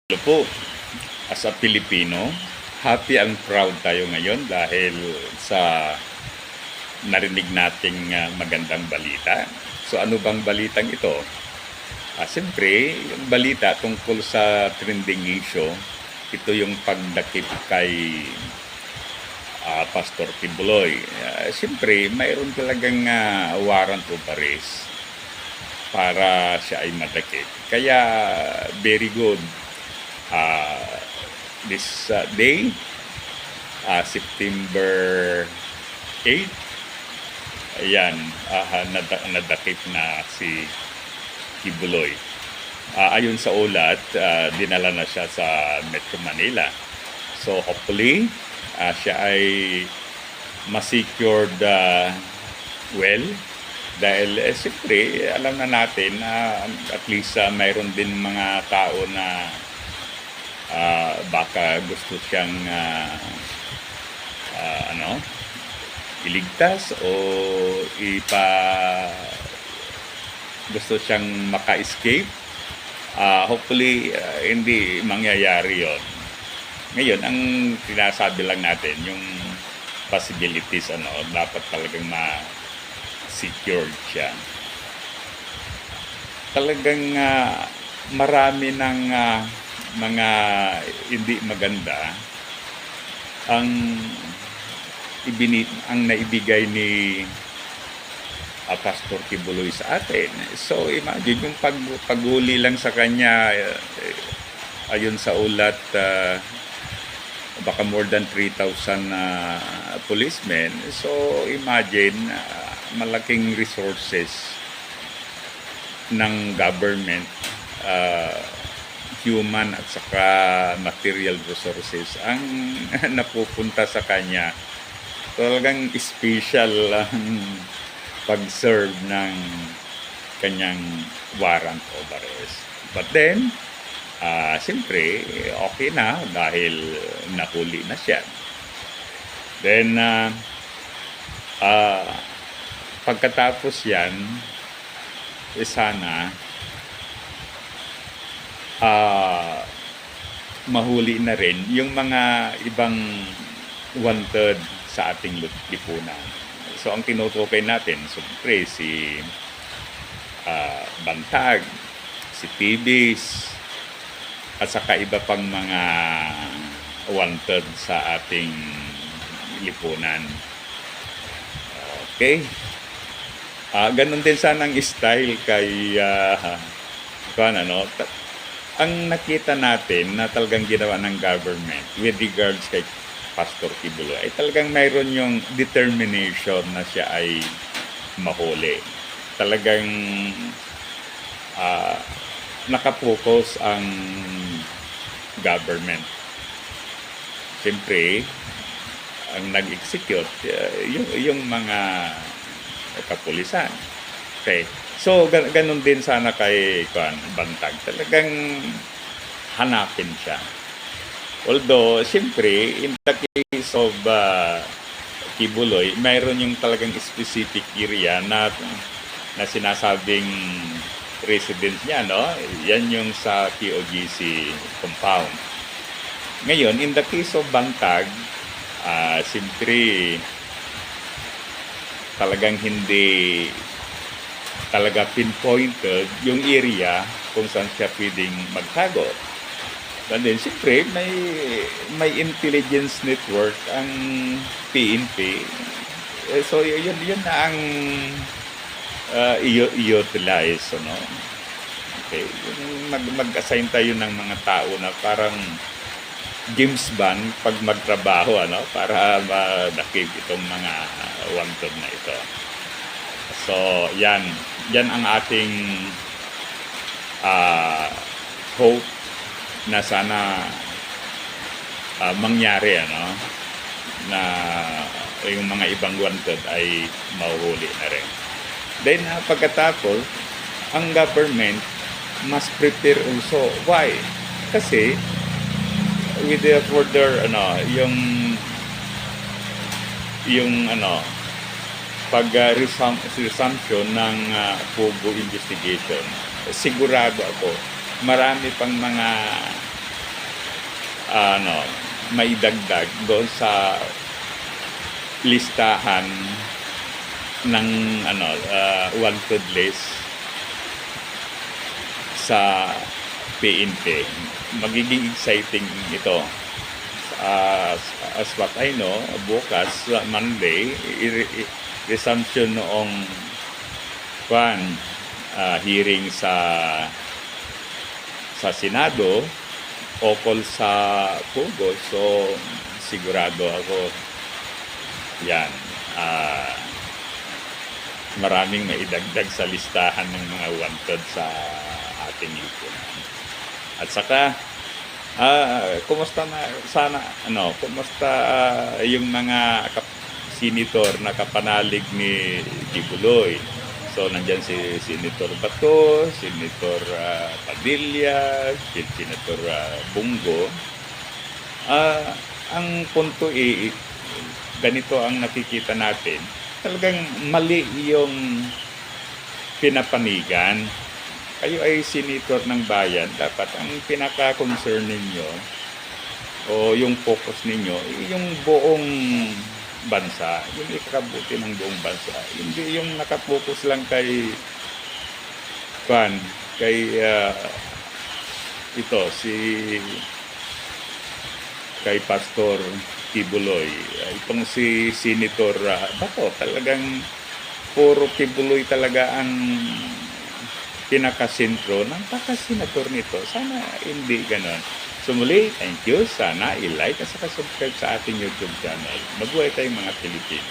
Hello po, as a Pilipino, happy and proud tayo ngayon dahil sa narinig nating magandang balita. So ano bang balitang ito? Siyempre, yung balita tungkol sa trending issue, ito yung pagdakip kay Pastor Kibuloy. Siyempre, mayroon talagang warrant of arrest para siya ay madakip. Kaya very good. This day, September 8, ayan, nadakip na si Kibuloy. Ayon sa ulat, dinala na siya sa Metro Manila. So hopefully, siya ay ma-secured well. Dahil siyempre, alam na natin na at least mayroon din mga tao na baka gusto siyang iligtas o gusto siyang maka-escape. Hopefully hindi mangyayari yon. Ngayon, ang sinasabi lang natin yung possibilities, dapat talagang ma-secured siya. Talagang marami ng mga hindi maganda ang naibigay ni Pastor Kibuloy sa atin. So imagine yung paghuli lang sa kanya, ayon sa ulat, baka more than 3,000 policemen. So imagine, malaking resources ng government, human at saka material resources ang napupunta sa kanya. Talagang special ang pag-serve ng kanyang warrant of arrest. But then, siyempre, okay na dahil nahuli na siya. Then, pagkatapos yan, sana mahuli na rin yung mga ibang wanted sa ating lipunan. So ang tinutukoy natin, siyempre si Bantag, si Tibis, at saka iba pang mga wanted sa ating lipunan. Okay? Ganun din sana ang style kay ang nakita natin na talagang ginawa ng government with regards kay Pastor Kibuloy ay talagang mayroon yung determination na siya ay mahuli. Talagang nakapokus ang government. Siyempre, ang nag-execute yung mga kapulisan. Okay. So, ganun din sana kay Bantag. Talagang hanapin siya. Although, siyempre, in the case of Kibuloy, mayroon yung talagang specific area na sinasabing residence niya, no? Yan yung sa POGC compound. Ngayon, in the case of Bantag, siyempre, talagang hindi talaga pinpointed yung area kung saan siya pwedeng magtago. And then, siyempre, may intelligence network ang PNP. So, yun na ang i-utilize, no? Okay. Mag-assign tayo ng mga tao na parang James Bond pag magtrabaho, para madakip itong mga wanted na ito. So, yan ang ating hope na sana mangyari, na yung mga ibang wanted ay mahuhuli na rin. Then, pagkatapos, ang government must prepare also. Why? Kasi, with the further, pag-resumption ng Pogo investigation, sigurado ako, marami pang mga ano, maidagdag doon sa listahan ng wanted list sa PNP. Magiging exciting ito. As what I know, bukas, Monday, resumption noong hearing sa Senado ukol sa Pugo. So, sigurado ako yan. Maraming maidagdag sa listahan ng mga wanted sa ating lipunan. At saka, kumusta yung mga senator na kapanalig ni Kibuloy? So, nandyan si Senator Bato, Senator Padilla, Senator Bungo. Ang punto ganito ang nakikita natin. Talagang mali yung pinapanigan. Kayo ay senator ng bayan, dapat ang pinaka-concern ninyo o yung focus ninyo, yung buong bansa, yung ikabuti ng buong bansa. Hindi yung nakapokus lang kay kay Pastor Kibuloy. Itong si Senator Bato, talagang puro Kibuloy talaga ang pinakasentro ng pagka-senator nito. Sana hindi ganon. So muli, thank you. Sana i-like at saka subscribe sa ating YouTube channel. Mabuhay tayong mga Pilipino.